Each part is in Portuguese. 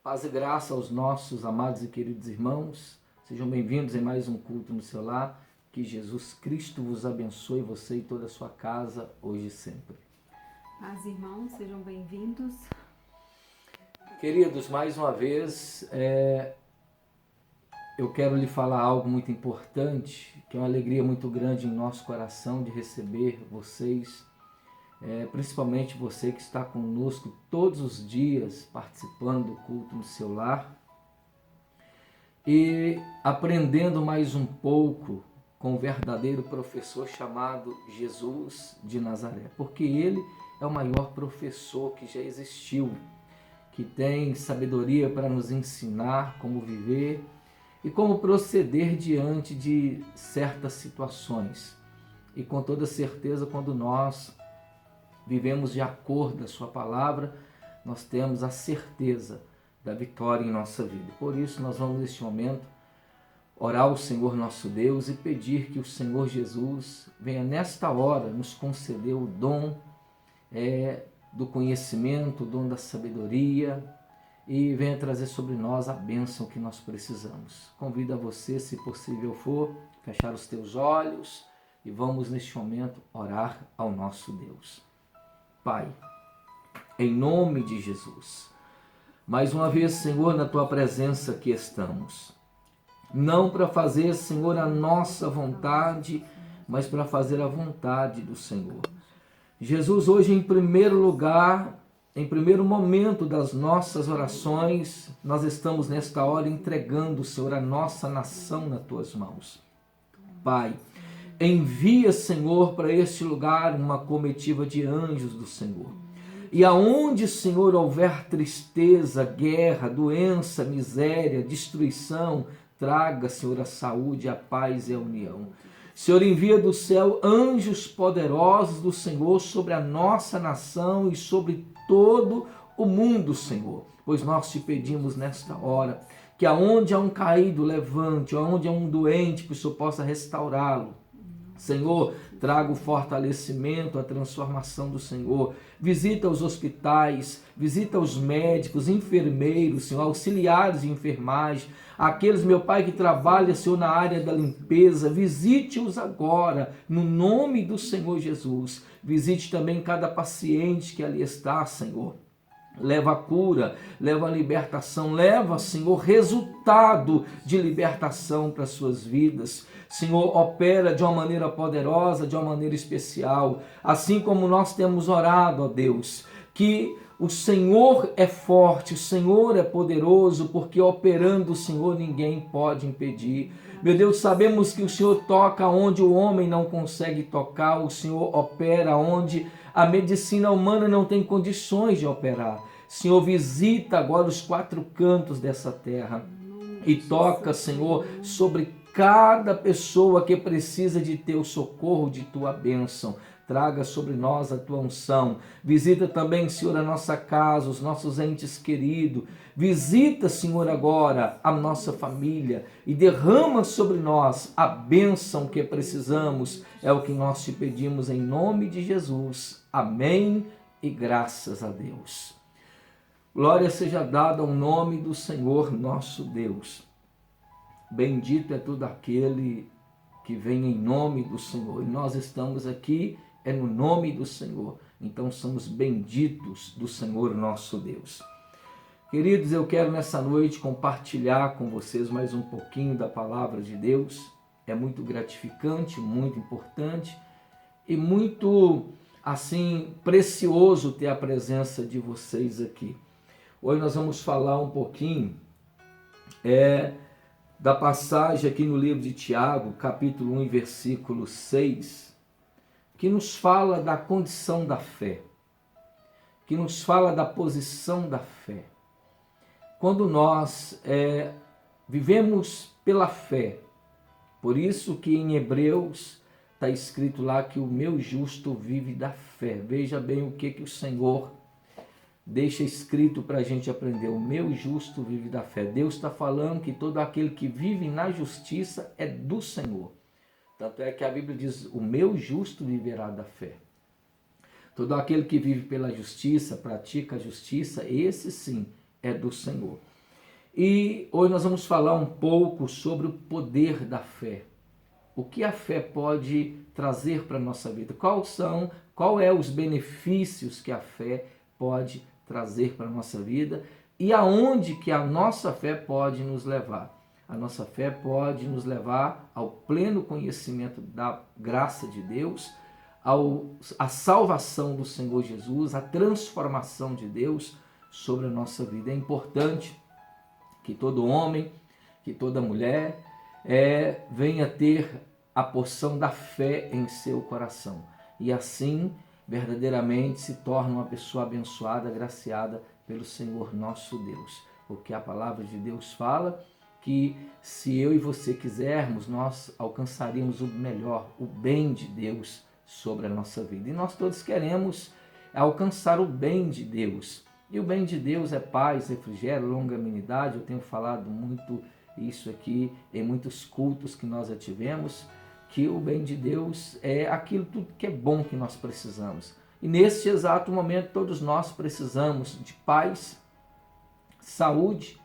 Paz e graça aos nossos amados e queridos irmãos. Sejam bem-vindos em mais um culto no seu lar. Que Jesus Cristo vos abençoe, você e toda a sua casa, hoje e sempre. Paz, irmãos, sejam bem-vindos. Queridos, mais uma vez, eu quero lhe falar algo muito importante, que é uma alegria muito grande em nosso coração de receber vocês, principalmente você que está conosco todos os dias participando do culto no seu lar e aprendendo mais um pouco com o verdadeiro professor chamado Jesus de Nazaré, porque ele é o maior professor que já existiu, que tem sabedoria para nos ensinar como viver e como proceder diante de certas situações. E com toda certeza, quando nós vivemos de acordo com a sua palavra, nós temos a certeza da vitória em nossa vida. Por isso nós vamos neste momento orar ao Senhor nosso Deus e pedir que o Senhor Jesus venha nesta hora nos conceder o dom do conhecimento, o dom da sabedoria e venha trazer sobre nós a bênção que nós precisamos. Convido a você, se possível for, fechar os teus olhos e vamos neste momento orar ao nosso Deus. Pai, em nome de Jesus, mais uma vez, Senhor, na tua presença aqui estamos. Não para fazer, Senhor, a nossa vontade, mas para fazer a vontade do Senhor. Jesus, hoje em primeiro lugar, em primeiro momento das nossas orações, nós estamos nesta hora entregando, Senhor, a nossa nação nas tuas mãos. Pai, envia, Senhor, para este lugar uma comitiva de anjos do Senhor. E aonde, Senhor, houver tristeza, guerra, doença, miséria, destruição, traga, Senhor, a saúde, a paz e a união. Senhor, envia do céu anjos poderosos do Senhor sobre a nossa nação e sobre todo o mundo, Senhor. Pois nós te pedimos nesta hora que aonde há um caído, levante, aonde há um doente, que o Senhor possa restaurá-lo. Senhor, traga o fortalecimento, a transformação do Senhor. Visita os hospitais, visita os médicos, enfermeiros, Senhor, auxiliares de enfermagem, aqueles, meu Pai, que trabalham, Senhor, na área da limpeza. Visite-os agora, no nome do Senhor Jesus. Visite também cada paciente que ali está, Senhor. Leva a cura, leva a libertação, leva, Senhor, resultado de libertação para as suas vidas. Senhor, opera de uma maneira poderosa, de uma maneira especial, assim como nós temos orado, ó Deus, que o Senhor é forte, o Senhor é poderoso, porque operando o Senhor ninguém pode impedir. Meu Deus, sabemos que o Senhor toca onde o homem não consegue tocar, o Senhor opera onde a medicina humana não tem condições de operar. Senhor, visita agora os quatro cantos dessa terra e toca, Senhor, sobre cada pessoa que precisa de teu socorro, de tua bênção. Traga sobre nós a tua unção. Visita também, Senhor, a nossa casa, os nossos entes queridos. Visita, Senhor, agora a nossa família e derrama sobre nós a bênção que precisamos. É o que nós te pedimos em nome de Jesus. Amém e graças a Deus. Glória seja dada ao nome do Senhor nosso Deus. Bendito é todo aquele que vem em nome do Senhor. E nós estamos aqui no nome do Senhor. Então somos benditos do Senhor nosso Deus. Queridos, eu quero nessa noite compartilhar com vocês mais um pouquinho da palavra de Deus. É muito gratificante, muito importante e muito, assim, precioso ter a presença de vocês aqui. Hoje nós vamos falar um pouquinho da passagem aqui no livro de Tiago, capítulo 1, versículo 6, que nos fala da condição da fé, que nos fala da posição da fé. Quando nós vivemos pela fé, por isso que em Hebreus está escrito lá que o meu justo vive da fé. Veja bem o que o Senhor deixa escrito para a gente aprender. O meu justo vive da fé. Deus está falando que todo aquele que vive na justiça é do Senhor. Tanto é que a Bíblia diz, o meu justo viverá da fé. Todo aquele que vive pela justiça, pratica a justiça, esse sim é do Senhor. E hoje nós vamos falar um pouco sobre o poder da fé. O que a fé pode trazer para a nossa vida? Qual é os benefícios que a fé pode trazer para a nossa vida e aonde que a nossa fé pode nos levar? A nossa fé pode nos levar ao pleno conhecimento da graça de Deus, à salvação do Senhor Jesus, à transformação de Deus sobre a nossa vida. É importante que todo homem, que toda mulher venha ter a porção da fé em seu coração. E assim, verdadeiramente, se torna uma pessoa abençoada, agraciada pelo Senhor nosso Deus. Porque a palavra de Deus fala que se eu e você quisermos, nós alcançaríamos o melhor, o bem de Deus sobre a nossa vida. E nós todos queremos alcançar o bem de Deus. E o bem de Deus é paz, refrigério, longanimidade. Eu tenho falado muito isso aqui em muitos cultos que nós já tivemos, que o bem de Deus é aquilo tudo que é bom que nós precisamos. E neste exato momento todos nós precisamos de paz, saúde,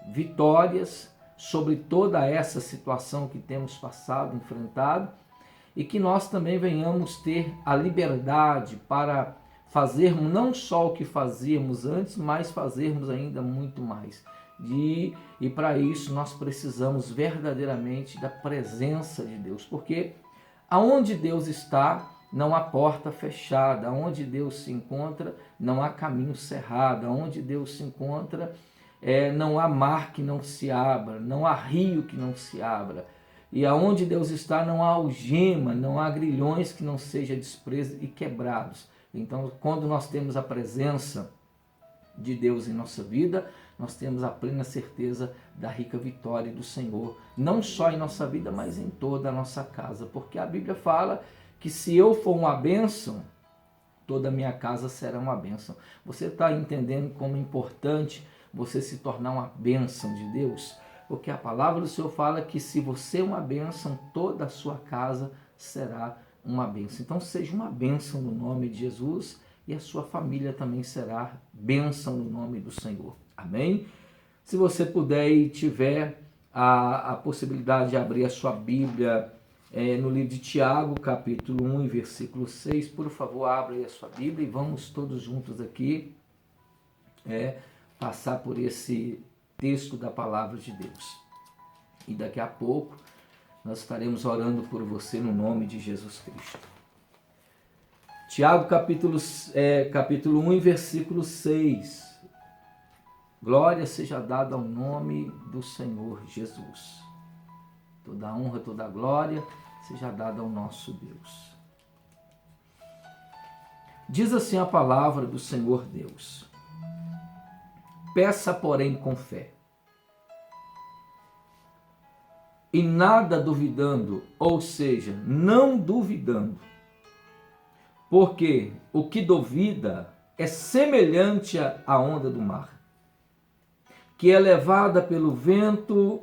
vitórias sobre toda essa situação que temos passado, enfrentado, e que nós também venhamos ter a liberdade para fazermos não só o que fazíamos antes, mas fazermos ainda muito mais. E para isso nós precisamos verdadeiramente da presença de Deus, porque aonde Deus está, não há porta fechada, aonde Deus se encontra, não há caminho cerrado, aonde Deus se encontra, não há mar que não se abra, não há rio que não se abra. E aonde Deus está, não há algema, não há grilhões que não sejam despresos e quebrados. Então, quando nós temos a presença de Deus em nossa vida, nós temos a plena certeza da rica vitória do Senhor, não só em nossa vida, mas em toda a nossa casa. Porque a Bíblia fala que se eu for uma bênção, toda a minha casa será uma bênção. Você está entendendo como é importante você se tornar uma bênção de Deus? Porque a palavra do Senhor fala que se você é uma bênção, toda a sua casa será uma bênção. Então seja uma bênção no nome de Jesus e a sua família também será bênção no nome do Senhor. Amém? Se você puder e tiver a possibilidade de abrir a sua Bíblia no livro de Tiago, capítulo 1, versículo 6, por favor, abra aí a sua Bíblia e vamos todos juntos aqui passar por esse texto da palavra de Deus. E daqui a pouco nós estaremos orando por você no nome de Jesus Cristo. Tiago capítulo 1, versículo 6. Glória seja dada ao nome do Senhor Jesus. Toda a honra, toda a glória seja dada ao nosso Deus. Diz assim a palavra do Senhor Deus: peça, porém, com fé, e nada duvidando, ou seja, não duvidando, porque o que duvida é semelhante à onda do mar, que é levada pelo vento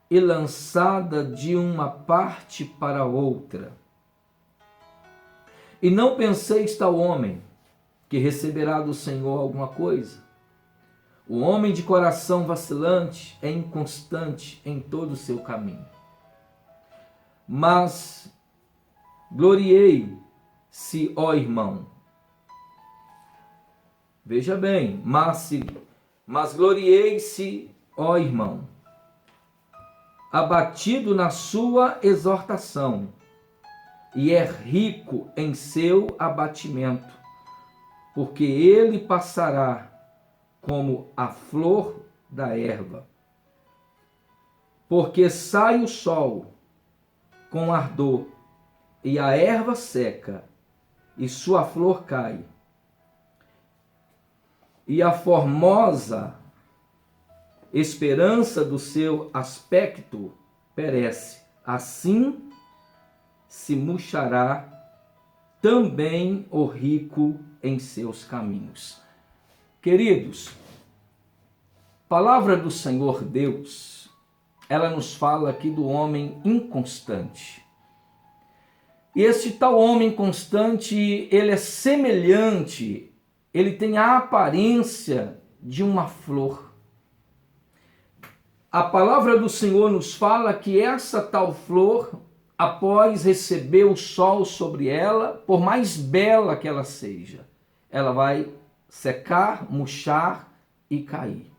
e lançada de uma parte para outra. E não penseis tal homem, que receberá do Senhor alguma coisa. O homem de coração vacilante é inconstante em todo o seu caminho. Mas gloriei-se, ó irmão. Veja bem, mas gloriei-se, ó irmão, abatido na sua exortação, e é rico em seu abatimento, porque ele passará como a flor da erva. Porque sai o sol com ardor, e a erva seca, e sua flor cai, e a formosa esperança do seu aspecto perece. Assim se murchará também o rico em seus caminhos. Queridos, palavra do Senhor Deus, ela nos fala aqui do homem inconstante. E esse tal homem inconstante, ele é semelhante, ele tem a aparência de uma flor. a palavra do Senhor nos fala que essa tal flor, após receber o sol sobre ela, por mais bela que ela seja, ela vai secar, murchar e cair.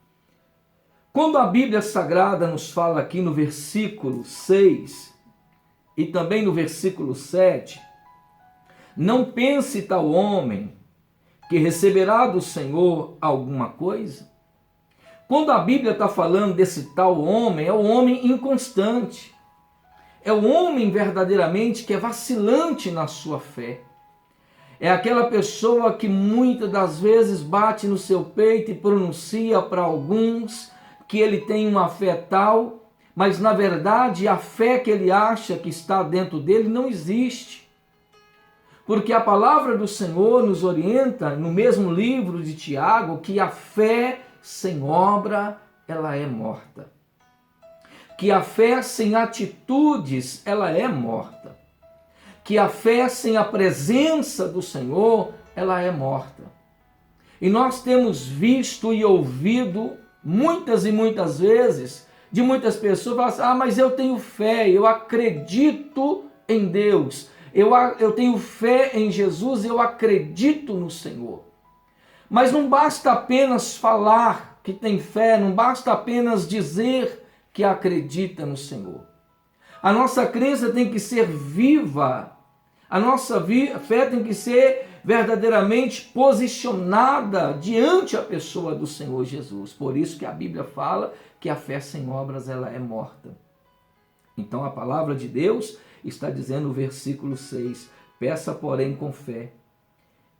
Quando a Bíblia Sagrada nos fala aqui no versículo 6 e também no versículo 7, não pense tal homem que receberá do Senhor alguma coisa. Quando a Bíblia está falando desse tal homem, é o homem inconstante. É o homem verdadeiramente que é vacilante na sua fé. É aquela pessoa que muitas das vezes bate no seu peito e pronuncia para alguns que ele tem uma fé tal, mas na verdade a fé que ele acha que está dentro dele não existe. Porque a palavra do Senhor nos orienta, no mesmo livro de Tiago, que a fé sem obra, ela é morta. Que a fé sem atitudes, ela é morta. Que a fé sem a presença do Senhor, ela é morta. E nós temos visto e ouvido muitas e muitas vezes de muitas pessoas falar assim, mas eu tenho fé, eu acredito em Deus, eu tenho fé em Jesus, eu acredito no Senhor. Mas não basta apenas falar que tem fé, não basta apenas dizer que acredita no Senhor. A nossa crença tem que ser viva, a nossa fé tem que ser verdadeiramente posicionada diante a pessoa do Senhor Jesus. Por isso que a Bíblia fala que a fé sem obras ela é morta. Então a palavra de Deus está dizendo no versículo 6, peça porém com fé,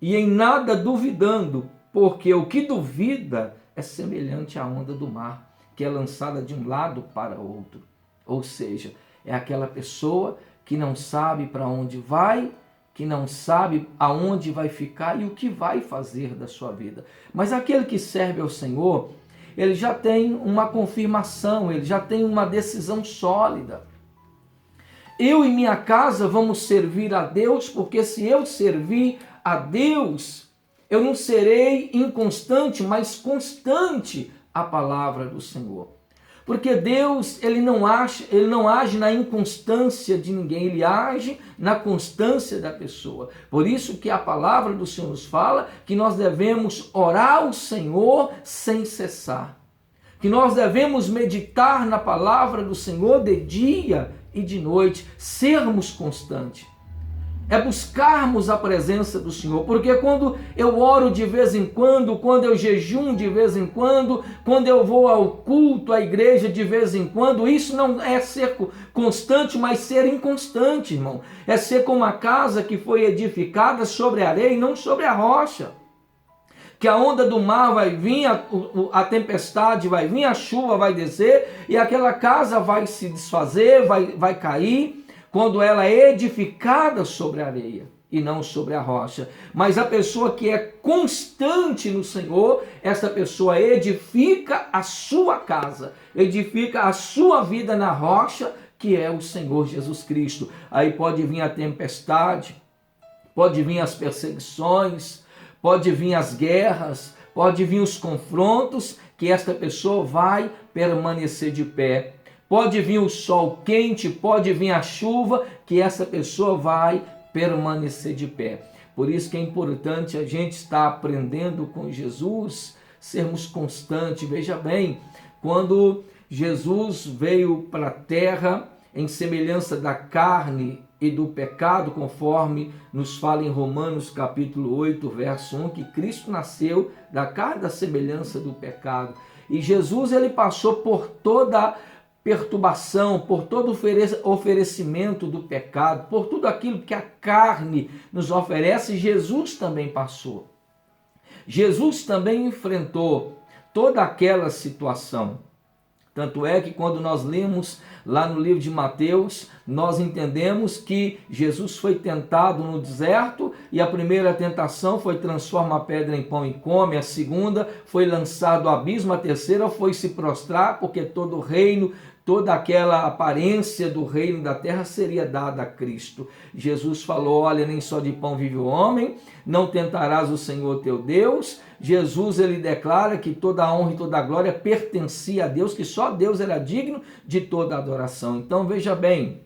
e em nada duvidando, porque o que duvida é semelhante à onda do mar, que é lançada de um lado para outro. Ou seja, é aquela pessoa que não sabe para onde vai, que não sabe aonde vai ficar e o que vai fazer da sua vida. Mas aquele que serve ao Senhor, ele já tem uma confirmação, ele já tem uma decisão sólida. Eu e minha casa vamos servir a Deus, porque se eu servir a Deus, eu não serei inconstante, mas constante à palavra do Senhor. Porque Deus, ele não age na inconstância de ninguém, ele age na constância da pessoa. Por isso que a palavra do Senhor nos fala que nós devemos orar ao Senhor sem cessar. Que nós devemos meditar na palavra do Senhor de dia e de noite, sermos constantes. É buscarmos a presença do Senhor, porque quando eu oro de vez em quando eu jejum de vez em quando eu vou ao culto, à igreja de vez em quando, isso não é ser constante, mas ser inconstante, irmão. É ser como a casa que foi edificada sobre a areia e não sobre a rocha. Que a onda do mar vai vir, a tempestade vai vir, a chuva vai descer e aquela casa vai se desfazer, vai cair, quando ela é edificada sobre a areia e não sobre a rocha. Mas a pessoa que é constante no Senhor, essa pessoa edifica a sua casa, edifica a sua vida na rocha, que é o Senhor Jesus Cristo. Aí pode vir a tempestade, pode vir as perseguições, pode vir as guerras, pode vir os confrontos, que esta pessoa vai permanecer de pé. Pode vir o sol quente, pode vir a chuva, que essa pessoa vai permanecer de pé. Por isso que é importante a gente estar aprendendo com Jesus, sermos constantes. Veja bem, quando Jesus veio para a terra em semelhança da carne e do pecado, conforme nos fala em Romanos capítulo 8, verso 1, que Cristo nasceu da carne da semelhança do pecado. E Jesus ele passou por toda perturbação, por todo oferecimento do pecado, por tudo aquilo que a carne nos oferece, Jesus também passou. Jesus também enfrentou toda aquela situação. Tanto é que quando nós lemos lá no livro de Mateus, nós entendemos que Jesus foi tentado no deserto e a primeira tentação foi transforma a pedra em pão e come, a segunda foi lançado ao abismo, a terceira foi se prostrar, porque todo o reino, toda aquela aparência do reino da terra seria dada a Cristo. Jesus falou, olha, nem só de pão vive o homem, não tentarás o Senhor teu Deus. Jesus, ele declara que toda a honra e toda a glória pertencia a Deus, que só Deus era digno de toda a adoração. Então veja bem,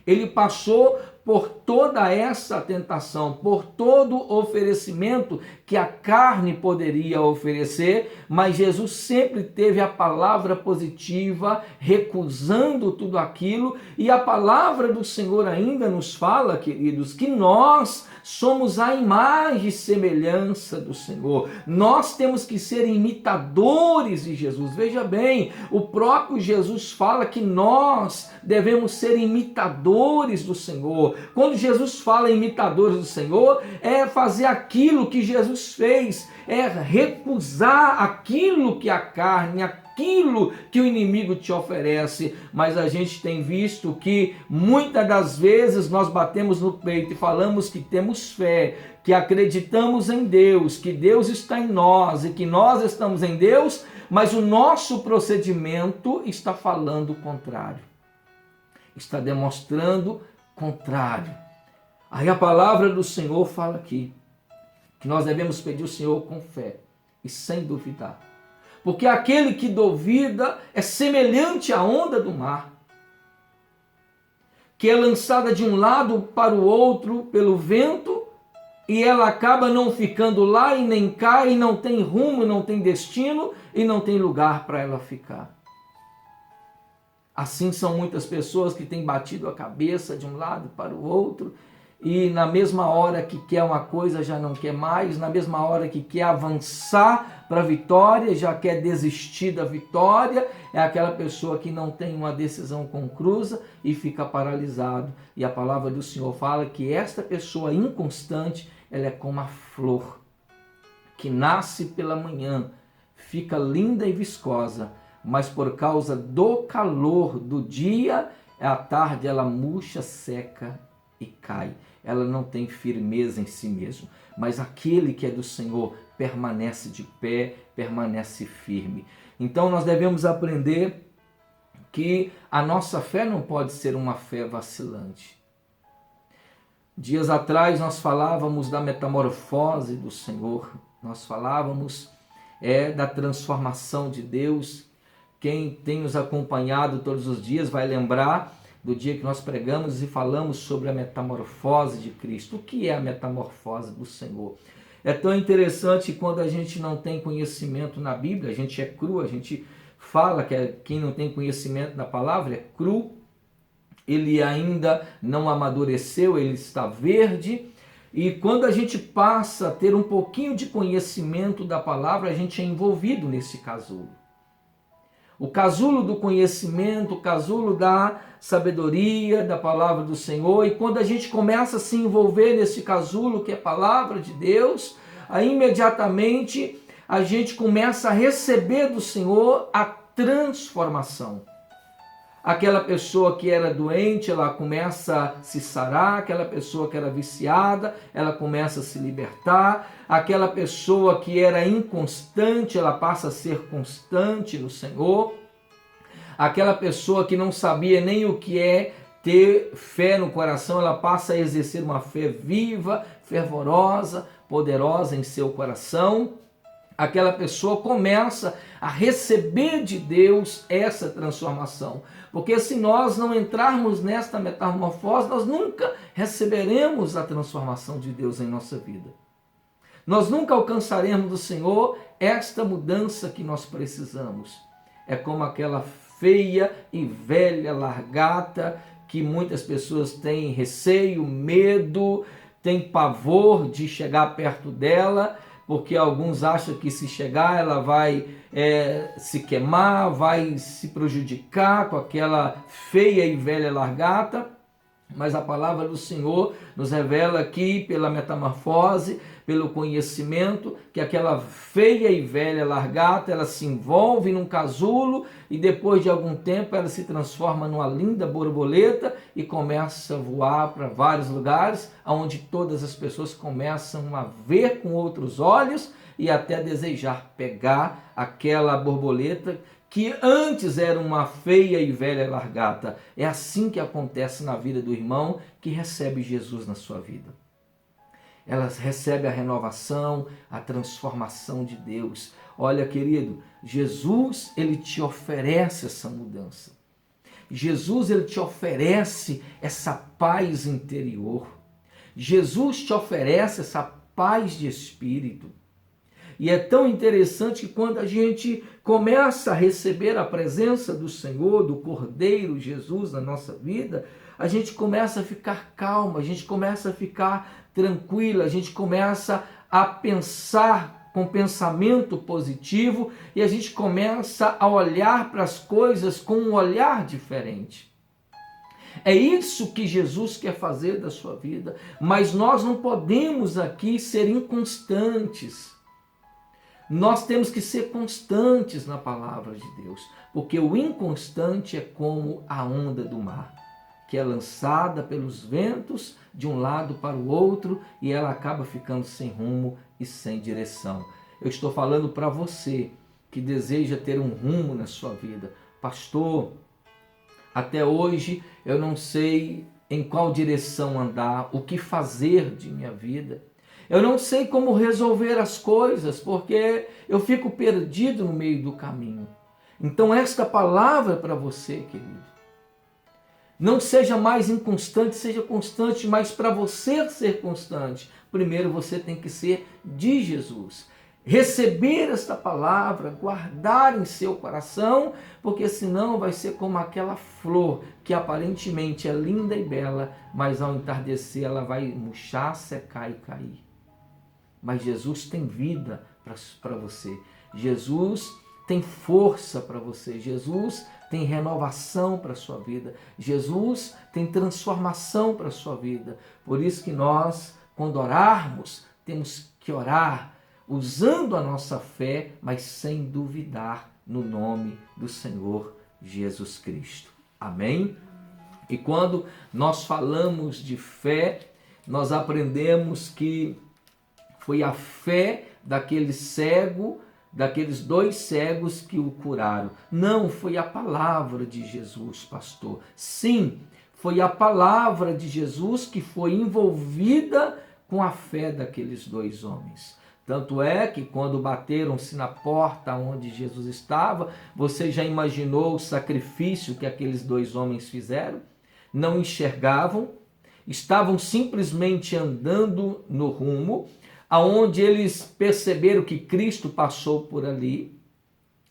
ele passou por toda essa tentação, por todo o oferecimento que a carne poderia oferecer, mas Jesus sempre teve a palavra positiva, recusando tudo aquilo, e a palavra do Senhor ainda nos fala, queridos, que nós somos a imagem e semelhança do Senhor. Nós temos que ser imitadores de Jesus. Veja bem, o próprio Jesus fala que nós devemos ser imitadores do Senhor. Quando Jesus fala imitadores do Senhor, é fazer aquilo que Jesus fez, é recusar aquilo que a carne, aquilo que o inimigo te oferece. Mas a gente tem visto que muitas das vezes nós batemos no peito e falamos que temos fé, que acreditamos em Deus, que Deus está em nós e que nós estamos em Deus, mas o nosso procedimento está falando o contrário, está demonstrando contrário. Aí a palavra do Senhor fala aqui que nós devemos pedir ao Senhor com fé e sem duvidar. Porque aquele que duvida é semelhante à onda do mar, que é lançada de um lado para o outro pelo vento, e ela acaba não ficando lá e nem cai, e não tem rumo, não tem destino, e não tem lugar para ela ficar. Assim são muitas pessoas que têm batido a cabeça de um lado para o outro, e na mesma hora que quer uma coisa já não quer mais, na mesma hora que quer avançar para a vitória, já quer desistir da vitória. É aquela pessoa que não tem uma decisão conclusa e fica paralisado. E a palavra do Senhor fala que esta pessoa inconstante, ela é como a flor que nasce pela manhã, fica linda e viscosa, mas por causa do calor do dia, à tarde ela murcha, seca e cai. Ela não tem firmeza em si mesmo. Mas aquele que é do Senhor permanece de pé, permanece firme. Então nós devemos aprender que a nossa fé não pode ser uma fé vacilante. Dias atrás nós falávamos da metamorfose do Senhor. Nós falávamos da transformação de Deus. Quem tem nos acompanhado todos os dias vai lembrar do dia que nós pregamos e falamos sobre a metamorfose de Cristo. O que é a metamorfose do Senhor? É tão interessante quando a gente não tem conhecimento na Bíblia, a gente é cru, a gente fala que quem não tem conhecimento da palavra é cru, ele ainda não amadureceu, ele está verde, e quando a gente passa a ter um pouquinho de conhecimento da palavra, a gente é envolvido nesse casulo. O casulo do conhecimento, o casulo da sabedoria, da palavra do Senhor. E quando a gente começa a se envolver nesse casulo que é a palavra de Deus, aí imediatamente a gente começa a receber do Senhor a transformação. Aquela pessoa que era doente, ela começa a se sarar. Aquela pessoa que era viciada, ela começa a se libertar. Aquela pessoa que era inconstante, ela passa a ser constante no Senhor. Aquela pessoa que não sabia nem o que é ter fé no coração, ela passa a exercer uma fé viva, fervorosa, poderosa em seu coração. Aquela pessoa começa a receber de Deus essa transformação. Porque se nós não entrarmos nesta metamorfose, nós nunca receberemos a transformação de Deus em nossa vida. Nós nunca alcançaremos do Senhor esta mudança que nós precisamos. É como aquela feia e velha largata que muitas pessoas têm receio, medo, têm pavor de chegar perto dela, porque alguns acham que se chegar ela vai se queimar, vai se prejudicar com aquela feia e velha largata. Mas a palavra do Senhor nos revela aqui, pela metamorfose, pelo conhecimento, que aquela feia e velha largata, ela se envolve num casulo e depois de algum tempo ela se transforma numa linda borboleta e começa a voar para vários lugares, onde todas as pessoas começam a ver com outros olhos e até desejar pegar aquela borboleta que antes era uma feia e velha largata. É assim que acontece na vida do irmão que recebe Jesus na sua vida. Ela recebe a renovação, a transformação de Deus. Olha, querido, Jesus, ele te oferece essa mudança. Jesus, ele te oferece essa paz interior. Jesus te oferece essa paz de espírito. E é tão interessante que quando a gente começa a receber a presença do Senhor, do Cordeiro Jesus na nossa vida, a gente começa a ficar calma, a gente começa a ficar tranquila, a gente começa a pensar com pensamento positivo e a gente começa a olhar para as coisas com um olhar diferente. É isso que Jesus quer fazer da sua vida, mas nós não podemos aqui ser inconstantes. Nós temos que ser constantes na palavra de Deus, porque o inconstante é como a onda do mar, que é lançada pelos ventos de um lado para o outro e ela acaba ficando sem rumo e sem direção. Eu estou falando para você que deseja ter um rumo na sua vida. Pastor, até hoje eu não sei em qual direção andar, o que fazer de minha vida. Eu não sei como resolver as coisas, porque eu fico perdido no meio do caminho. Então esta palavra é para você, querido. Não seja mais inconstante, seja constante, mas para você ser constante, primeiro você tem que ser de Jesus. Receber esta palavra, guardar em seu coração, porque senão vai ser como aquela flor que aparentemente é linda e bela, mas ao entardecer ela vai murchar, secar e cair. Mas Jesus tem vida para você. Jesus tem força para você. Jesus tem renovação para a sua vida. Jesus tem transformação para a sua vida. Por isso que nós, quando orarmos, temos que orar usando a nossa fé, mas sem duvidar no nome do Senhor Jesus Cristo. Amém? E quando nós falamos de fé, nós aprendemos que foi a fé daquele cego, daqueles 2 cegos que o curaram. Não, foi a palavra de Jesus, pastor. Sim, foi a palavra de Jesus que foi envolvida com a fé daqueles 2 homens. Tanto é que quando bateram-se na porta onde Jesus estava, você já imaginou o sacrifício que aqueles 2 homens fizeram? Não enxergavam, estavam simplesmente andando no rumo, aonde eles perceberam que Cristo passou por ali,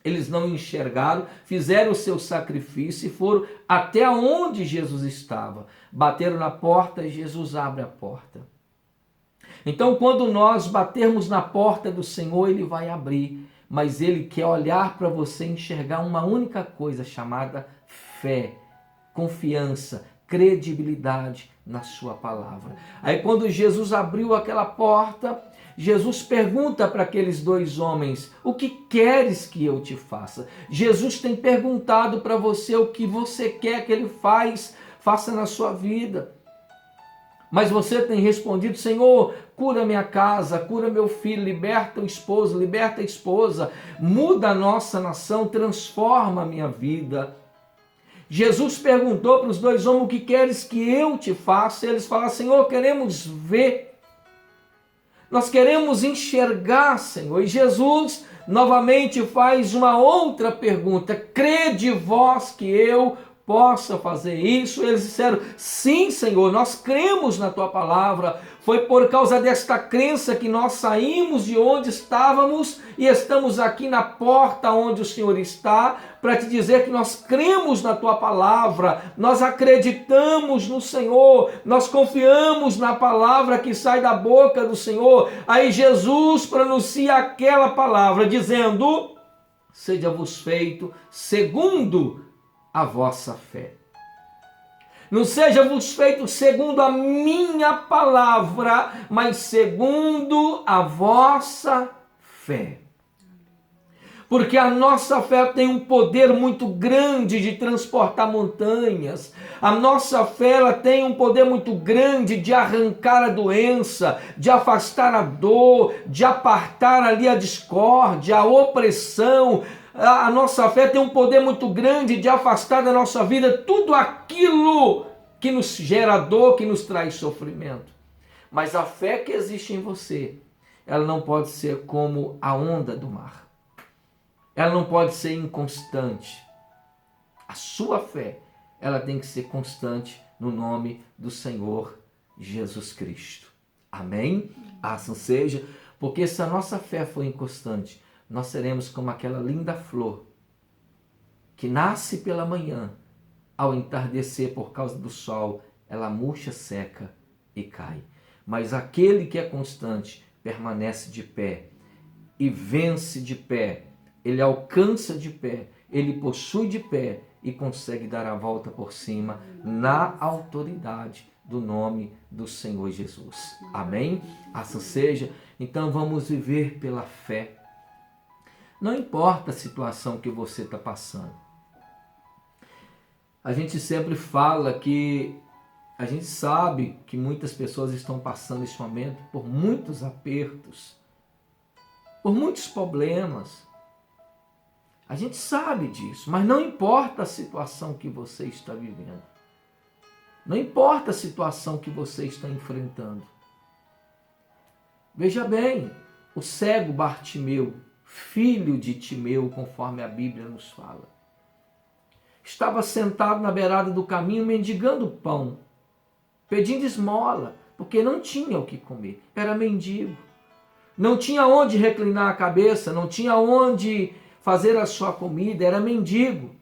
eles não enxergaram, fizeram o seu sacrifício e foram até onde Jesus estava. Bateram na porta e Jesus abre a porta. Então, quando nós batermos na porta do Senhor, Ele vai abrir, mas Ele quer olhar para você e enxergar uma única coisa chamada fé, confiança, credibilidade na sua palavra. Aí quando Jesus abriu aquela porta, Jesus pergunta para aqueles 2 homens: o que queres que eu te faça? Jesus tem perguntado para você o que você quer que Ele faça na sua vida. Mas você tem respondido: Senhor, cura minha casa, cura meu filho, liberta o esposo, liberta a esposa, muda a nossa nação, transforma a minha vida. Jesus perguntou para os 2 homens: o que queres que eu te faça? E eles falaram: Senhor, queremos ver. Nós queremos enxergar, Senhor. E Jesus novamente faz uma outra pergunta: crede vós que eu possa fazer isso? Eles disseram: sim, Senhor, nós cremos na tua palavra. Foi por causa desta crença que nós saímos de onde estávamos e estamos aqui na porta onde o Senhor está, para te dizer que nós cremos na tua palavra, nós acreditamos no Senhor, nós confiamos na palavra que sai da boca do Senhor. Aí Jesus pronuncia aquela palavra dizendo: seja-vos feito segundo a vossa fé. Não seja-vos feito segundo a minha palavra, mas segundo a vossa fé. Porque a nossa fé tem um poder muito grande de transportar montanhas. A nossa fé ela tem um poder muito grande de arrancar a doença, de afastar a dor, de apartar ali a discórdia, a opressão. A nossa fé tem um poder muito grande de afastar da nossa vida tudo aquilo que nos gera dor, que nos traz sofrimento. Mas a fé que existe em você, ela não pode ser como a onda do mar. Ela não pode ser inconstante. A sua fé, ela tem que ser constante no nome do Senhor Jesus Cristo. Amém? Assim seja, porque se a nossa fé for inconstante, nós seremos como aquela linda flor que nasce pela manhã, ao entardecer por causa do sol, ela murcha, seca e cai. Mas aquele que é constante permanece de pé e vence de pé. Ele alcança de pé, ele possui de pé e consegue dar a volta por cima na autoridade do nome do Senhor Jesus. Amém? Assim seja. Então vamos viver pela fé. Não importa a situação que você está passando. A gente sempre fala que a gente sabe que muitas pessoas estão passando nesse momento por muitos apertos, por muitos problemas. A gente sabe disso, mas não importa a situação que você está vivendo. Não importa a situação que você está enfrentando. Veja bem, o cego Bartimeu, filho de Timeu, conforme a Bíblia nos fala, estava sentado na beirada do caminho mendigando pão, pedindo esmola, porque não tinha o que comer, era mendigo. Não tinha onde reclinar a cabeça, não tinha onde fazer a sua comida, era mendigo.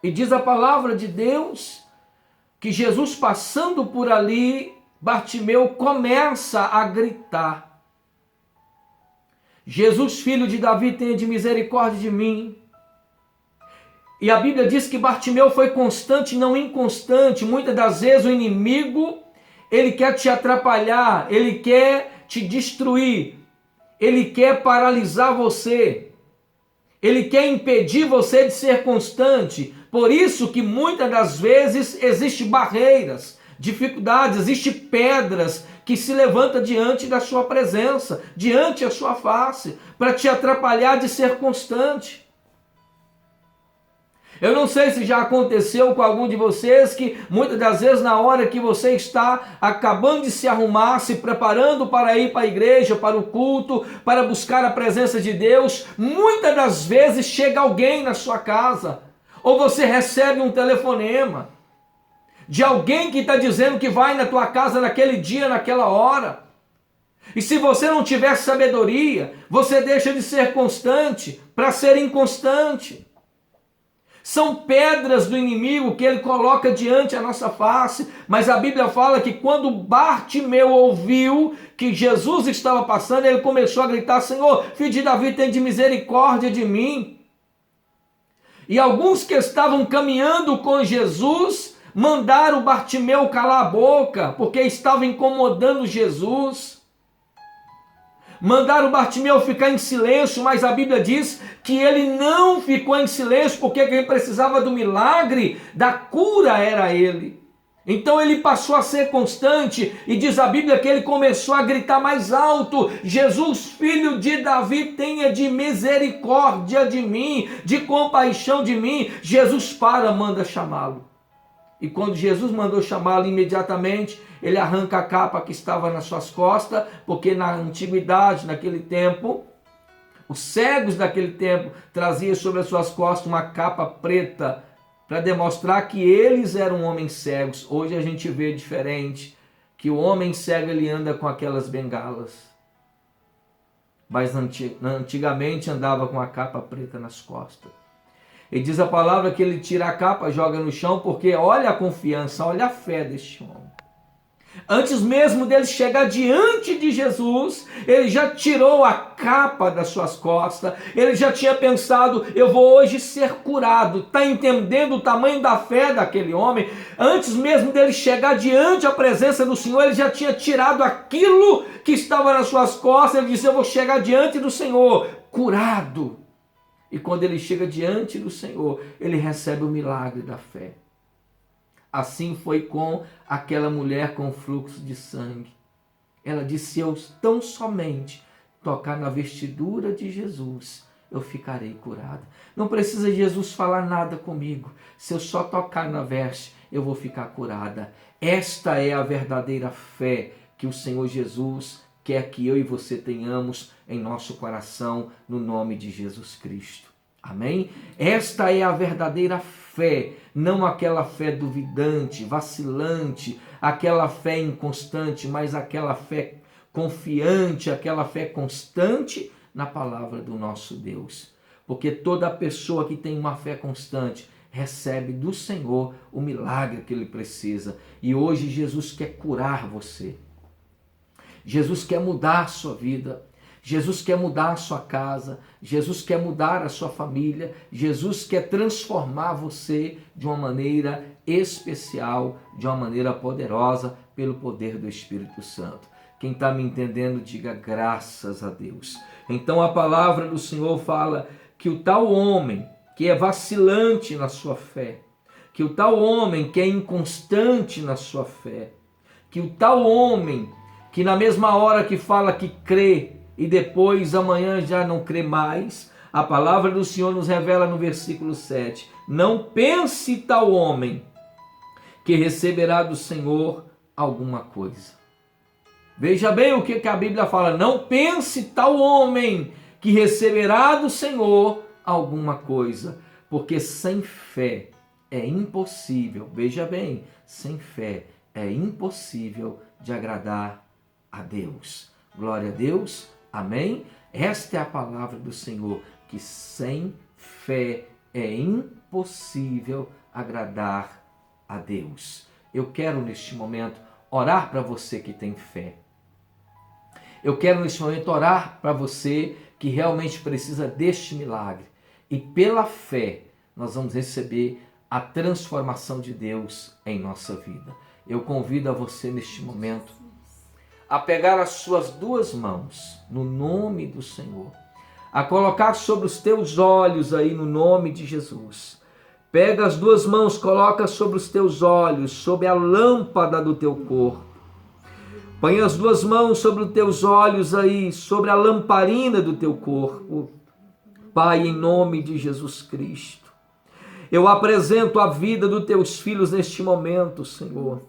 E diz a palavra de Deus que Jesus passando por ali, Bartimeu começa a gritar: Jesus, filho de Davi, tenha de misericórdia de mim. E a Bíblia diz que Bartimeu foi constante, não inconstante. Muitas das vezes o inimigo, ele quer te atrapalhar, ele quer te destruir, ele quer paralisar você. Ele quer impedir você de ser constante. Por isso que muitas das vezes existem barreiras, dificuldades, existem pedras que se levantam diante da sua presença, diante da sua face, para te atrapalhar de ser constante. Eu não sei se já aconteceu com algum de vocês que muitas das vezes na hora que você está acabando de se arrumar, se preparando para ir para a igreja, para o culto, para buscar a presença de Deus, muitas das vezes chega alguém na sua casa, ou você recebe um telefonema de alguém que está dizendo que vai na tua casa naquele dia, naquela hora. E se você não tiver sabedoria, você deixa de ser constante para ser inconstante. São pedras do inimigo que ele coloca diante a nossa face, mas a Bíblia fala que quando Bartimeu ouviu que Jesus estava passando, ele começou a gritar: Senhor, filho de Davi, tem de misericórdia de mim. E alguns que estavam caminhando com Jesus mandaram Bartimeu calar a boca, porque estava incomodando Jesus. Mandaram Bartimeu ficar em silêncio, mas a Bíblia diz que ele não ficou em silêncio, porque quem precisava do milagre, da cura, era ele. Então ele passou a ser constante, e diz a Bíblia que ele começou a gritar mais alto: Jesus, filho de Davi, tenha de misericórdia de mim, de compaixão de mim. Jesus manda chamá-lo. E quando Jesus mandou chamá-lo, imediatamente ele arranca a capa que estava nas suas costas, porque na antiguidade, naquele tempo, os cegos daquele tempo traziam sobre as suas costas uma capa preta para demonstrar que eles eram homens cegos. Hoje a gente vê diferente, que o homem cego ele anda com aquelas bengalas. Mas antigamente andava com a capa preta nas costas. E diz a palavra que ele tira a capa, joga no chão, porque olha a confiança, olha a fé deste homem. Antes mesmo dele chegar diante de Jesus, ele já tirou a capa das suas costas, ele já tinha pensado, eu vou hoje ser curado. Está entendendo o tamanho da fé daquele homem? Antes mesmo dele chegar diante da presença do Senhor, ele já tinha tirado aquilo que estava nas suas costas, ele disse, eu vou chegar diante do Senhor, curado. E quando ele chega diante do Senhor, ele recebe o milagre da fé. Assim foi com aquela mulher com fluxo de sangue. Ela disse, eu tão somente tocar na vestidura de Jesus, eu ficarei curada. Não precisa Jesus falar nada comigo. Se eu só tocar na veste, eu vou ficar curada. Esta é a verdadeira fé que o Senhor Jesus quer que eu e você tenhamos em nosso coração, no nome de Jesus Cristo. Amém? Esta é a verdadeira fé, não aquela fé duvidante, vacilante, aquela fé inconstante, mas aquela fé confiante, aquela fé constante na palavra do nosso Deus. Porque toda pessoa que tem uma fé constante recebe do Senhor o milagre que ele precisa. E hoje Jesus quer curar você. Jesus quer mudar a sua vida. Jesus quer mudar a sua casa, Jesus quer mudar a sua família, Jesus quer transformar você de uma maneira especial, de uma maneira poderosa, pelo poder do Espírito Santo. Quem está me entendendo, diga graças a Deus. Então a palavra do Senhor fala que o tal homem que é vacilante na sua fé, que o tal homem que é inconstante na sua fé, que o tal homem que na mesma hora que fala que crê, e depois amanhã já não crê mais, a palavra do Senhor nos revela no versículo 7, não pense tal homem que receberá do Senhor alguma coisa. Veja bem o que a Bíblia fala, não pense tal homem que receberá do Senhor alguma coisa, porque sem fé é impossível, veja bem, sem fé é impossível de agradar a Deus. Glória a Deus. Amém? Esta é a palavra do Senhor, que sem fé é impossível agradar a Deus. Eu quero neste momento orar para você que tem fé. Eu quero neste momento orar para você que realmente precisa deste milagre. E pela fé nós vamos receber a transformação de Deus em nossa vida. Eu convido a você neste momento a pegar as suas duas mãos no nome do Senhor, a colocar sobre os teus olhos aí no nome de Jesus. Pega as duas mãos, coloca sobre os teus olhos, sobre a lâmpada do teu corpo. Põe as duas mãos sobre os teus olhos aí, sobre a lamparina do teu corpo. Pai, em nome de Jesus Cristo, eu apresento a vida dos teus filhos neste momento, Senhor.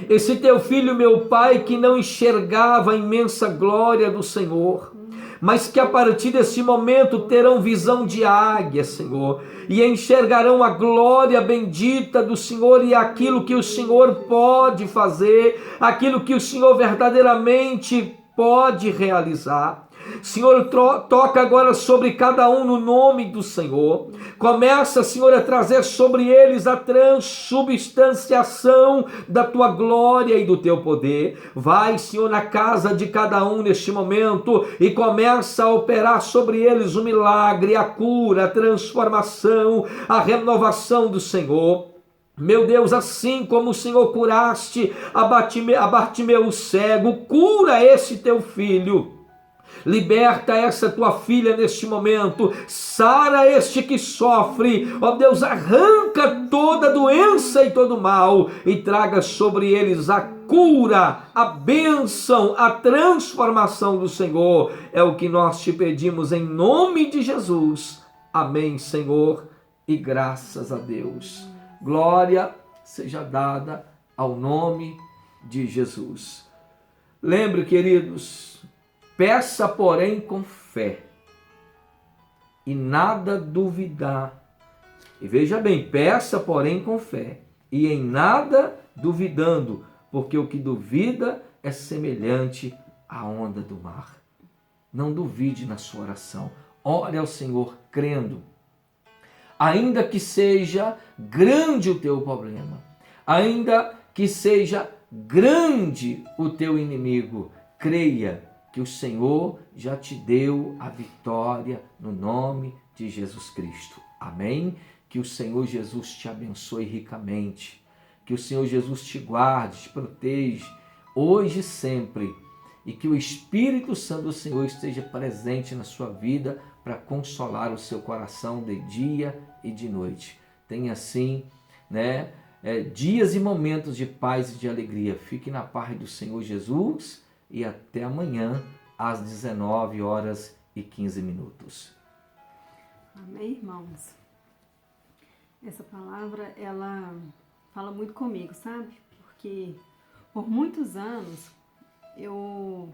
Esse teu filho, meu Pai, que não enxergava a imensa glória do Senhor, mas que a partir desse momento terão visão de águia, Senhor, e enxergarão a glória bendita do Senhor e aquilo que o Senhor pode fazer, aquilo que o Senhor verdadeiramente pode realizar. Senhor, toca agora sobre cada um no nome do Senhor. Começa, Senhor, a trazer sobre eles a transubstanciação da tua glória e do teu poder. Vai, Senhor, na casa de cada um neste momento e começa a operar sobre eles o milagre, a cura, a transformação, a renovação do Senhor. Meu Deus, assim como o Senhor curaste a Bartimeu o cego, cura esse teu filho. Liberta essa tua filha neste momento, sara este que sofre, ó Deus, arranca toda doença e todo mal e traga sobre eles a cura, a bênção, a transformação do Senhor. É o que nós te pedimos em nome de Jesus. Amém, Senhor, e graças a Deus. Glória seja dada ao nome de Jesus. Lembre, queridos, peça, porém, com fé, e nada duvidar. E veja bem, peça, porém, com fé, e em nada duvidando, porque o que duvida é semelhante à onda do mar. Não duvide na sua oração. Ore ao Senhor crendo. Ainda que seja grande o teu problema, ainda que seja grande o teu inimigo. Creia que o Senhor já te deu a vitória no nome de Jesus Cristo. Amém? Que o Senhor Jesus te abençoe ricamente. Que o Senhor Jesus te guarde, te proteja, hoje e sempre. E que o Espírito Santo do Senhor esteja presente na sua vida para consolar o seu coração de dia e de noite. Tenha assim, dias e momentos de paz e de alegria. Fique na paz do Senhor Jesus e até amanhã às 19h15. Amém, irmãos? Essa palavra, ela fala muito comigo, sabe? Porque por muitos anos eu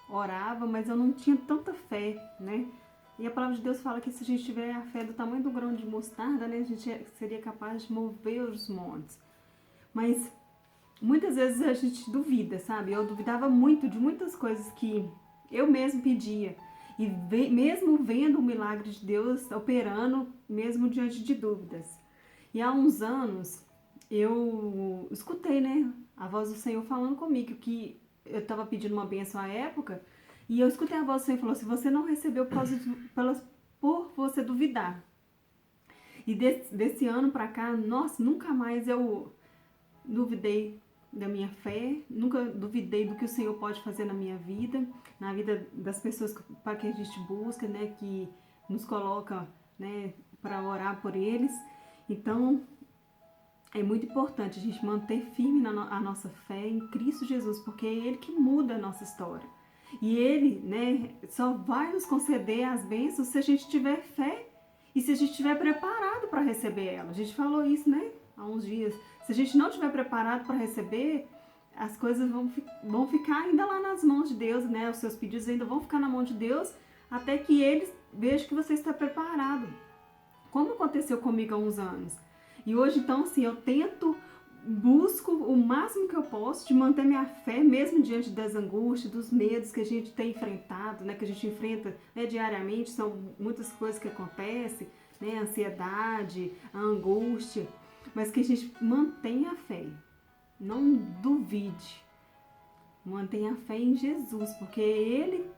orava, mas eu não tinha tanta fé, né? E a palavra de Deus fala que se a gente tiver a fé do tamanho do grão de mostarda, né, a gente seria capaz de mover os montes. Mas muitas vezes a gente duvida, sabe? Eu duvidava muito de muitas coisas que eu mesmo pedia. E mesmo vendo o milagre de Deus operando, mesmo diante de dúvidas. E há uns anos eu escutei, né, a voz do Senhor falando comigo, que eu estava pedindo uma bênção à época, e eu escutei a voz do Senhor falou assim: você não recebeu por você duvidar. E desse ano para cá, nossa, nunca mais eu duvidei da minha fé, nunca duvidei do que o Senhor pode fazer na minha vida, na vida das pessoas para que a gente busca, né, que nos coloca, né, para orar por eles. Então, é muito importante a gente manter firme a nossa fé em Cristo Jesus, porque é Ele que muda a nossa história. E Ele, né, só vai nos conceder as bênçãos se a gente tiver fé e se a gente estiver preparado para receber ela. A gente falou isso, né, há uns dias. Se a gente não estiver preparado para receber, as coisas vão ficar ainda lá nas mãos de Deus, né? Os seus pedidos ainda vão ficar na mão de Deus até que Ele veja que você está preparado. Como aconteceu comigo há uns anos. E hoje, então, assim, eu busco o máximo que eu posso de manter minha fé, mesmo diante das angústias, dos medos que a gente tem enfrentado, né? Que a gente enfrenta, né, diariamente, são muitas coisas que acontecem, né? A ansiedade, a angústia, mas que a gente mantenha a fé. Não duvide. Mantenha a fé em Jesus, porque Ele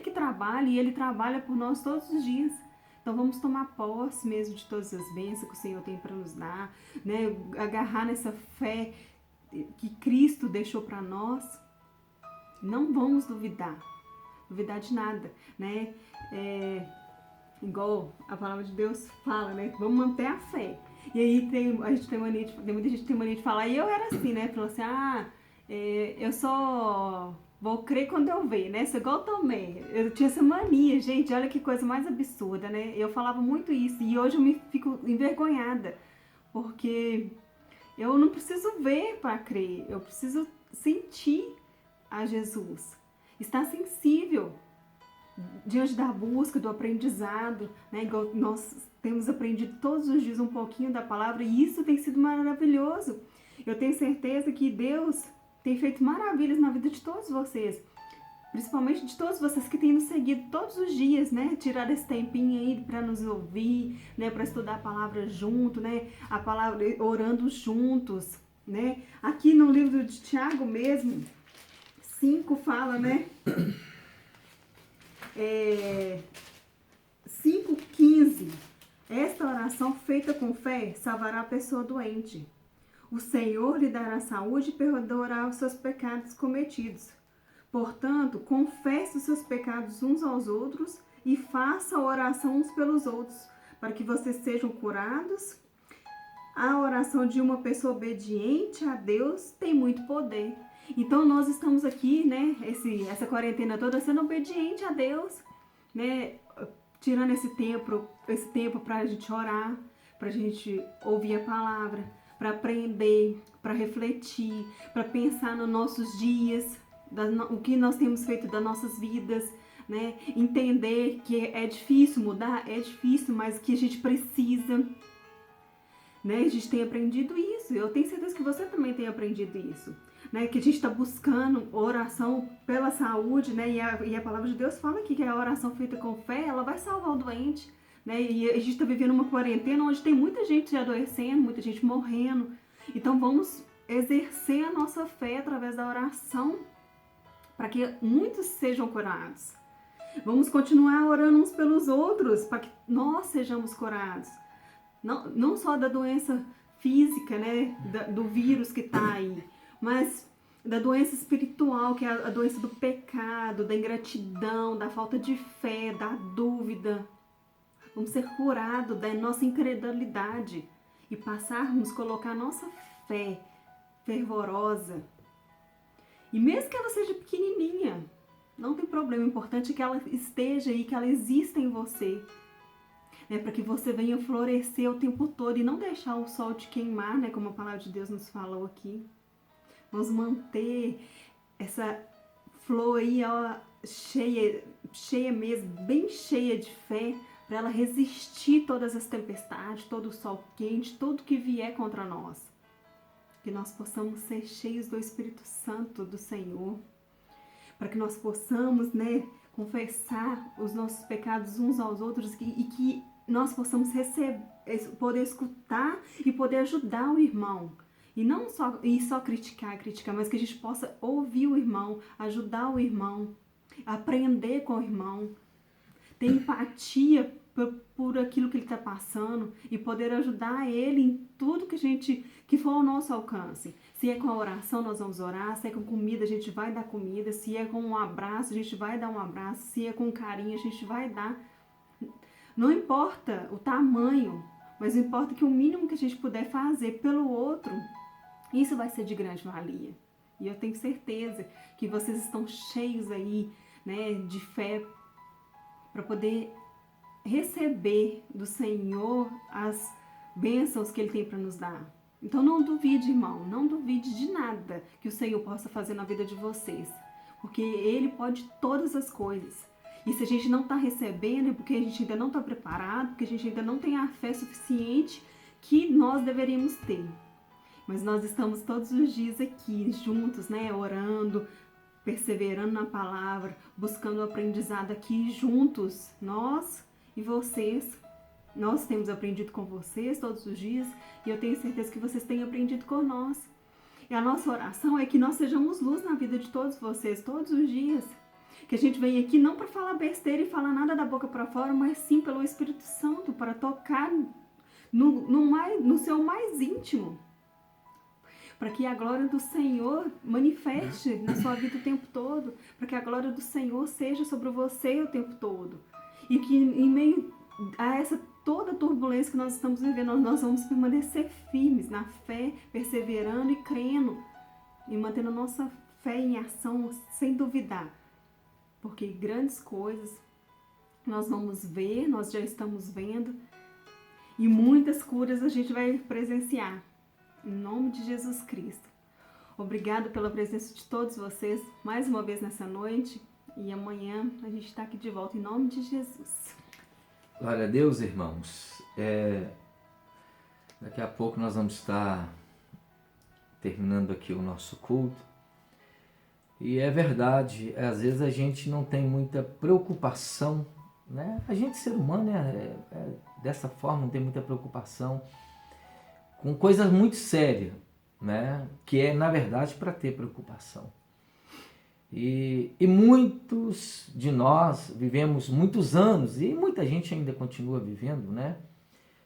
que trabalha e Ele trabalha por nós todos os dias. Então vamos tomar posse mesmo de todas as bênçãos que o Senhor tem para nos dar, né? Agarrar nessa fé que Cristo deixou para nós. Não vamos duvidar de nada, né? Igual a palavra de Deus fala, né? Vamos manter a fé. E aí muita gente tem mania de falar, e eu era assim, né? Falou assim, eu só vou crer quando eu ver, né? Isso é igual também. Eu tinha essa mania, gente, olha que coisa mais absurda, né? Eu falava muito isso e hoje eu me fico envergonhada, porque eu não preciso ver para crer, eu preciso sentir a Jesus, estar sensível diante da busca, do aprendizado, né? Igual nós temos aprendido todos os dias um pouquinho da palavra e isso tem sido maravilhoso. Eu tenho certeza que Deus tem feito maravilhas na vida de todos vocês, principalmente de todos vocês que têm nos seguido todos os dias, né? Tirar esse tempinho aí para nos ouvir, né? Para estudar a palavra junto, né? A palavra orando juntos, né? Aqui no livro de Tiago mesmo, 5 fala, né? 5:15. Esta oração feita com fé salvará a pessoa doente. O Senhor lhe dará saúde e perdoará os seus pecados cometidos. Portanto, confesse os seus pecados uns aos outros e faça oração uns pelos outros, para que vocês sejam curados. A oração de uma pessoa obediente a Deus tem muito poder. Então, nós estamos aqui, né, essa quarentena toda, sendo obediente a Deus, né, tirando esse tempo para a gente orar, para a gente ouvir a palavra, para aprender, para refletir, para pensar nos nossos dias, o que nós temos feito das nossas vidas, né? Entender que é difícil mudar, é difícil, mas que a gente precisa, né? A gente tem aprendido isso, eu tenho certeza que você também tem aprendido isso, né? Que a gente está buscando oração pela saúde, né? E a palavra de Deus fala aqui que a oração feita com fé, ela vai salvar o doente, né? E a gente está vivendo uma quarentena onde tem muita gente adoecendo, muita gente morrendo. Então vamos exercer a nossa fé através da oração, para que muitos sejam curados. Vamos continuar orando uns pelos outros, para que nós sejamos curados. Não só da doença física, né, do vírus que está aí, mas da doença espiritual, que é a doença do pecado, da ingratidão, da falta de fé, da dúvida. Vamos ser curados da nossa incredulidade e passarmos a colocar nossa fé fervorosa. E mesmo que ela seja pequenininha, não tem problema, o importante é que ela esteja aí, que ela exista em você. Né, para que você venha florescer o tempo todo e não deixar o sol te queimar, né, como a palavra de Deus nos falou aqui. Vamos manter essa flor aí, ó, cheia mesmo, bem cheia de fé, para ela resistir todas as tempestades, todo o sol quente, tudo que vier contra nós. Que nós possamos ser cheios do Espírito Santo do Senhor, para que nós possamos, né, confessar os nossos pecados uns aos outros e que nós possamos poder escutar e poder ajudar o irmão. E não só criticar, mas que a gente possa ouvir o irmão, ajudar o irmão, aprender com o irmão, ter empatia por aquilo que ele está passando e poder ajudar ele em tudo que for ao nosso alcance. Se é com a oração, nós vamos orar. Se é com comida, a gente vai dar comida. Se é com um abraço, a gente vai dar um abraço. Se é com carinho, a gente vai dar. Não importa o tamanho, mas importa que o mínimo que a gente puder fazer pelo outro, isso vai ser de grande valia. E eu tenho certeza que vocês estão cheios aí, né, de fé para poder receber do Senhor as bênçãos que Ele tem para nos dar. Então não duvide, irmão, não duvide de nada que o Senhor possa fazer na vida de vocês, porque Ele pode todas as coisas. E se a gente não está recebendo, é porque a gente ainda não está preparado, porque a gente ainda não tem a fé suficiente que nós deveríamos ter. Mas nós estamos todos os dias aqui, juntos, né, orando, perseverando na palavra, buscando o aprendizado aqui juntos, nós e vocês. Nós temos aprendido com vocês todos os dias e eu tenho certeza que vocês têm aprendido com nós. E a nossa oração é que nós sejamos luz na vida de todos vocês, todos os dias. Que a gente vem aqui não para falar besteira e falar nada da boca para fora, mas sim pelo Espírito Santo, para tocar no seu mais íntimo. Para que a glória do Senhor manifeste na sua vida o tempo todo. Para que a glória do Senhor seja sobre você o tempo todo. E que em meio a essa toda turbulência que nós estamos vivendo, nós vamos permanecer firmes na fé, perseverando e crendo. E mantendo a nossa fé em ação sem duvidar. Porque grandes coisas nós vamos ver, nós já estamos vendo. E muitas curas a gente vai presenciar. Em nome de Jesus Cristo. Obrigado pela presença de todos vocês mais uma vez nessa noite. E amanhã a gente está aqui de volta em nome de Jesus. Glória a Deus, irmãos. Daqui a pouco nós vamos estar terminando aqui o nosso culto. E é verdade, às vezes a gente não tem muita preocupação, né? A gente, ser humano, é dessa forma, não tem muita preocupação com coisas muito sérias, né? Que é, na verdade, para ter preocupação. E muitos de nós vivemos muitos anos, e muita gente ainda continua vivendo, né?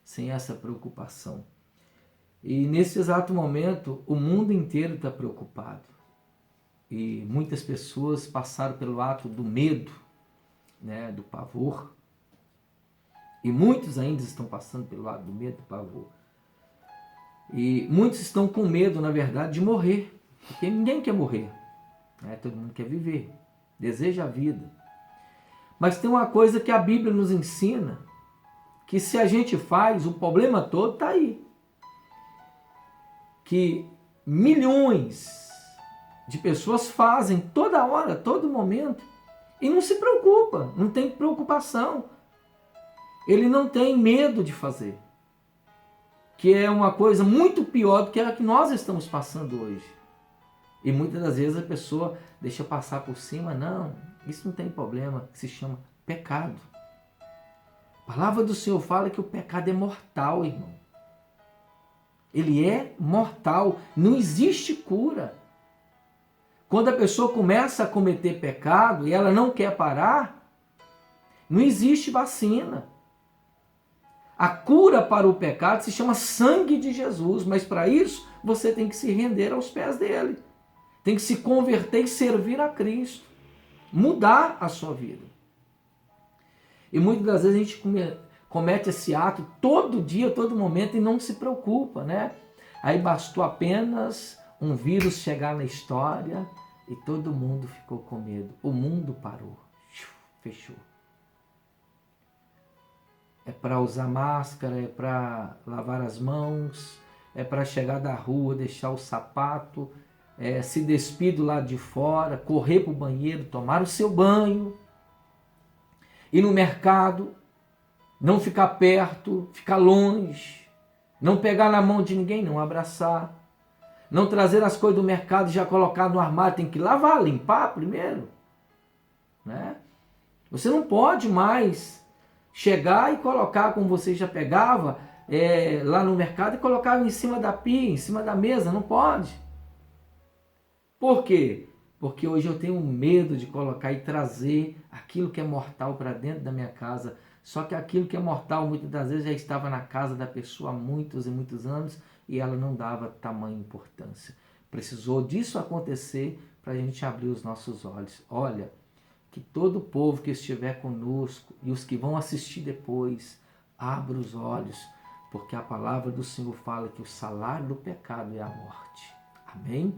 Sem essa preocupação. E nesse exato momento, o mundo inteiro está preocupado. E muitas pessoas passaram pelo ato do medo, né? Do pavor. E muitos ainda estão passando pelo ato do medo, do pavor. E muitos estão com medo, na verdade, de morrer. Porque ninguém quer morrer. Né? Todo mundo quer viver. Deseja a vida. Mas tem uma coisa que a Bíblia nos ensina. Que se a gente faz, o problema todo está aí. Que milhões de pessoas fazem toda hora, todo momento. E não se preocupa. Não tem preocupação. Ele não tem medo de fazer. Que é uma coisa muito pior do que a que nós estamos passando hoje. E muitas das vezes a pessoa deixa passar por cima. Não, isso não tem problema, que se chama pecado. A palavra do Senhor fala que o pecado é mortal, irmão. Ele é mortal, não existe cura. Quando a pessoa começa a cometer pecado e ela não quer parar, não existe vacina. A cura para o pecado se chama sangue de Jesus, mas para isso você tem que se render aos pés dele. Tem que se converter e servir a Cristo. Mudar a sua vida. E muitas das vezes a gente comete esse ato todo dia, todo momento e não se preocupa, né? Aí bastou apenas um vírus chegar na história e todo mundo ficou com medo. O mundo parou. Fechou. É para usar máscara, é para lavar as mãos, é para chegar da rua, deixar o sapato, se despir do lado de fora, correr para o banheiro, tomar o seu banho, ir no mercado, não ficar perto, ficar longe, não pegar na mão de ninguém, não abraçar, não trazer as coisas do mercado e já colocar no armário, tem que lavar, limpar primeiro, né? Você não pode mais chegar e colocar como você já pegava lá no mercado e colocava em cima da pia, em cima da mesa, não pode. Por quê? Porque hoje eu tenho medo de colocar e trazer aquilo que é mortal para dentro da minha casa. Só que aquilo que é mortal muitas das vezes já estava na casa da pessoa há muitos e muitos anos e ela não dava tamanha importância. Precisou disso acontecer para a gente abrir os nossos olhos. Olha, que todo o povo que estiver conosco e os que vão assistir depois, abra os olhos, porque a palavra do Senhor fala que o salário do pecado é a morte. Amém?